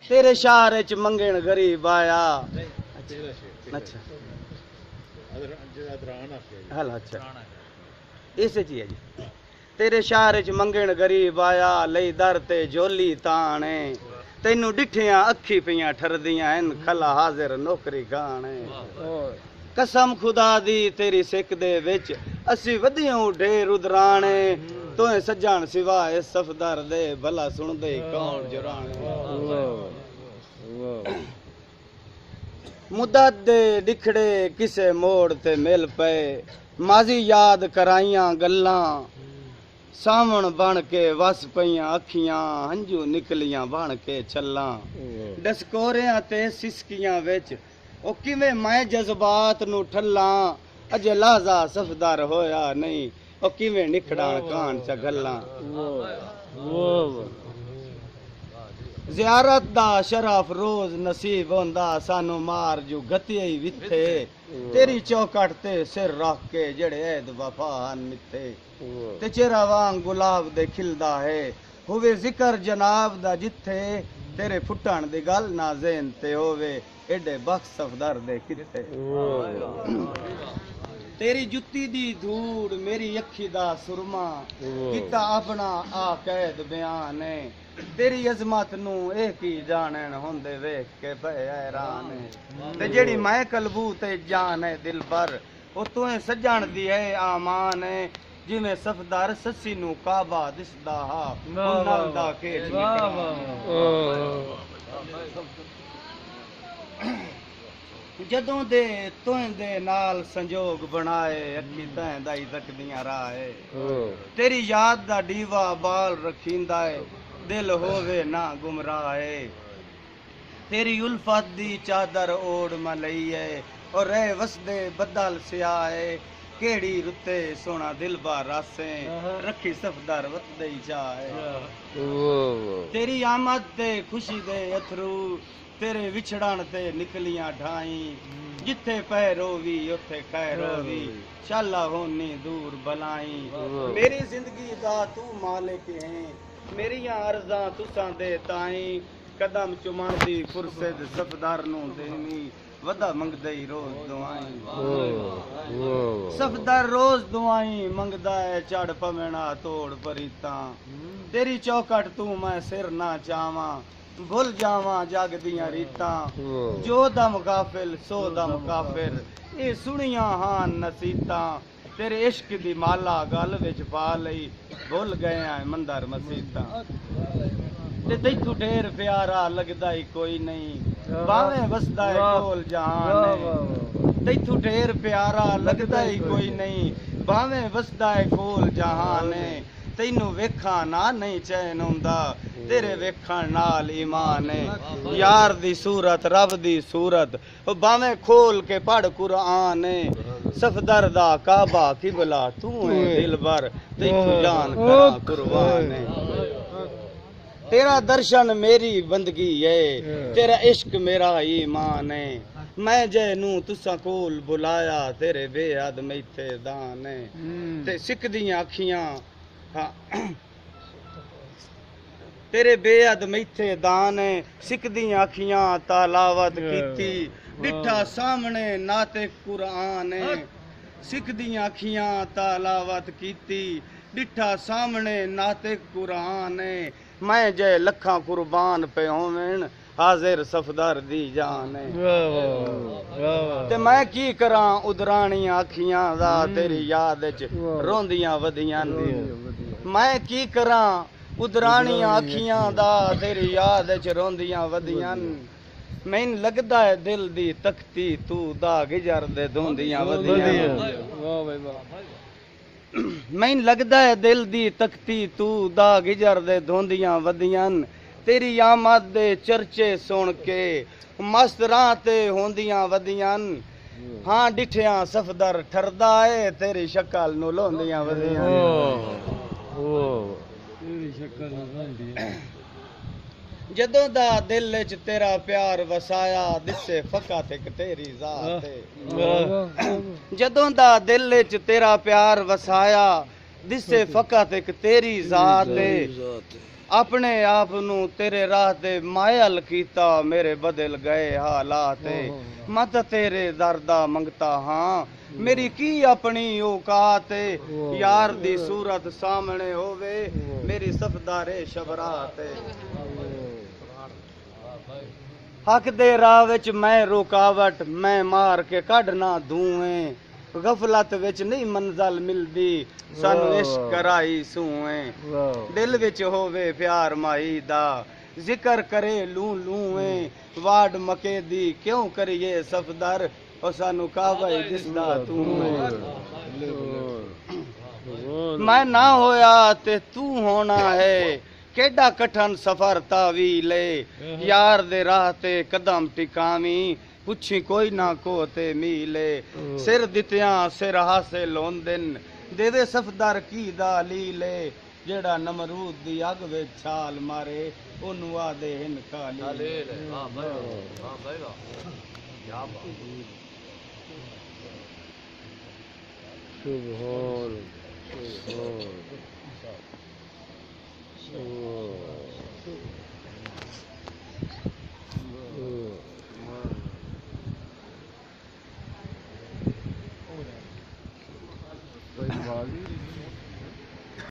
तेरे शहर च मंगण गरीब आया। अच्छा हल अच्छा इस जी है जी। तेरे शहर च मंगण गरीब आया लई दर ते झोली ताने तेनू डिठियां अखी पियां ठरदियां हन खला हाजिर नौकरी गाने। कसम खुदा दी तेरी सिक दे विच असी वधियों ढेर उधराने तोए सज्जण सिवाए सफदर दे भला सुनदे कौन जुराने। मुद्दत दे दिखड़े किसे मोड़ ते मिल पे माजी याद कराइयां गल्लां सावण बन के वस पईयां अखियां हंजू निकलियां बन के छल्लां डसकोरियां ते सिसकियां विच ओ किवें मैं जज्बात नू ठल्लां अजे लाजा सफदर होया नहीं ओ किवें निखड़ां कान च गल्लां। ज़ियारत दा शरफ रोज नसीब होंदा सानू मार जू गतिये विथे तेरी चौकट ते सिर रख के जड़े ऐद वफा मिथे ते चेहरा वांग गुलाब दे खिलदा है होवे जिक्र जनाब दा जिथे तेरे फुटण दी गल ना ज़हन ते होवे एडे बख्श सफदर दे किथे। तेरी जुत्ती दी धूड़ मेरी अखी दा सुरमा किता अपना आ कैद बयान है तेरी अजमत नू ए की जानन होंदे वेख के पे हैरान ते जेड़ी मैं कलबू ते जान है दिल पर ओ तुए सजण दी है आमान है जिवें सफदर सस्सी नू काबा दिसदा हा नल दा केच जदों दे तुएं दे नाल संजोग बनाए अखी तैं दा ही तकदियां राहे तेरी याद दा डीवा बाल रखींदा है दिल होवे ना गुमराहे तेरी उल्फत दी चादर ओढ़ मलई है और रह वसदे बदल सियाए केड़ी रुते सोना दिल बार रासे रखी सफदर वतदे जाए तेरी आमद ते खुशी दे अथरू तेरे विछड़न ते निकलियां ढाई जिथे पै रोवी उथे कै रोवी शाला होनी दूर बलाई मेरी जिंदगी दा तू मालिक है मेरियां अर्जां तुसां दे ताई कदम चुमण दी फुरसत सफदर नू देनी वदा मंगदे रोज दुआई सफदर रोज दुआई मंगदा है चढ़ पवेना तोड़ परीता तेरी चौकट तू मैं सिर ना चावां भुल जावां जग दियां रीतां जो दम गाफिल सो दम काफिर ए सुनियां हान नसीतां तेरे इश्क दी माला गल विच पा लई भुल गए मंदर मसीतां ते तैथू ढेर प्यारा लगदा ही कोई नहीं भावें वसदा है कोल जहान तैथू ढेर प्यारा लगदा ही कोई नहीं भावें वसदा है कोल जहान तैनू वेखां ना नहीं चैन हुंदा तेरे वेखण नाल ईमान है यार दी सूरत रब दी सूरत भावें खोल के पढ़ कुरान सफदर दा काबा किबला तू है दिलबर तैनू जान करा कुर्बान है तेरा दर्शन मेरी बंदगी है तेरा इश्क मेरा ईमान है मैं जैनू तुसा कोल बुलाया तेरे बेहद मैथे दान है ते सिकदियां अखियां तेरे बेअद मैथे दान है सिकदियां अखियां तालावत कीती डिठा सामने नाते कुरान है सिकदियां अखियां तालावत कीती डिठा सामने नाते कुरान है मैं जय लखां कुर्बान पे होवेन हाजिर सफदर दी जान है ते मैं की करां उधराणियां अखियां दा तेरी याद च रोंदियां वधियां मैं की करां उधराणियां अखियां दा तेरी याद च रोंदियां वधियां मैन लगदा है दिल दी तख्ती तू दा गिजर दे धोंदियां वधियां मैन लगदा है दिल दी तख्ती तू दा गिजर दे धोंदियां वधियां तेरी आमद दे चर्चे सुन के मस्त राह ते होंदियां वधियां हाँ डिठियां सफदर ठरदा है तेरी शक्ल नू लोंदियां वधियां जदों दा दिल च तेरा प्यार वसाया दिसे फकत एक तेरी जात जदों दा दिल च तेरा प्यार वसाया दिसे फकत एक तेरी जात ਆਪਣੇ ਆਪ ਨੂੰ ਤੇਰੇ ਰਾਹ ਤੇ ਮਾਇਲ ਕੀਤਾ ਮੇਰੇ ਬਦਲ ਗਏ ਹਾਲਾਤ ਮੈਂ ਤਾਂ ਤੇਰੇ ਦਰ ਦਾ ਮੰਗਤਾ ਹਾਂ ਮੇਰੀ ਕੀ ਆਪਣੀ ਔਕਾਤ ਯਾਰ ਦੀ ਸੂਰਤ ਸਾਹਮਣੇ ਹੋਵੇ ਮੇਰੀ ਸਫਦਾਰੇ ਸ਼ਬਰਾਤ ਹੱਕ ਦੇ ਰਾਹ ਵਿੱਚ ਮੈਂ ਰੁਕਾਵਟ ਮੈਂ ਮਾਰ ਕੇ ਕੱਢਣਾ ਧੂਏ ਗਫਲਤ ਵਿੱਚ ਨਹੀਂ ਮੰਜ਼ਲ ਮਿਲਦੀ ਸਾਨੂੰ ਇਸ਼ਕ ਕਰਾਈ ਸੂਏ ਦਿਲ ਵਿੱਚ ਹੋਵੇ ਪਿਆਰ ਮਾਈ ਦਾ ਜ਼ਿਕਰ ਕਰੇ ਲੂ ਲੂਏ ਵਾਡ ਮਕੇ ਦੀ ਕਿਉਂ ਕਰੀਏ ਸਫਦਰ ਉਹ ਸਾਨੂੰ ਕਾਵਾ ਹੀ ਦਿਸਦਾ ਤੂੰ ਮੈਂ ਨਾ ਹੋਇਆ ਤੇ ਤੂੰ ਹੋਣਾ ਹੈ ਕਿਹੜਾ ਕਠਨ ਸਫਰ ਤਾਵੀਲੇ ਯਾਰ ਦੇ ਰਾਹ ਤੇ ਕਦਮ ਟਿਕਾਵੀਂ ਪੁੱਛੀ ਕੋਈ ਨਾ ਕੋ ਤੇ ਮੀਲੇ ਸਿਰ ਦਿੱਤਿਆਂ ਸਿਰ ਹਾਸਿਲ ਹੁੰਦਨ ਦੇਵੇ ਸਫਦਰ ਕੀ ਦਾ ਲੀਲੇ ਜਿਹੜਾ ਨਮਰੂਦ ਦੀ ਅੱਗ ਵਿੱਚ ਛਾਲ ਮਾਰੇ ਉਹਨੂੰ ਆਦੇ ਹਨ ਕਾਲੀ ਹਾਂ ਭਾਈ ਕੀ ਬਾਤ ਸੁਭਾਨ सुभान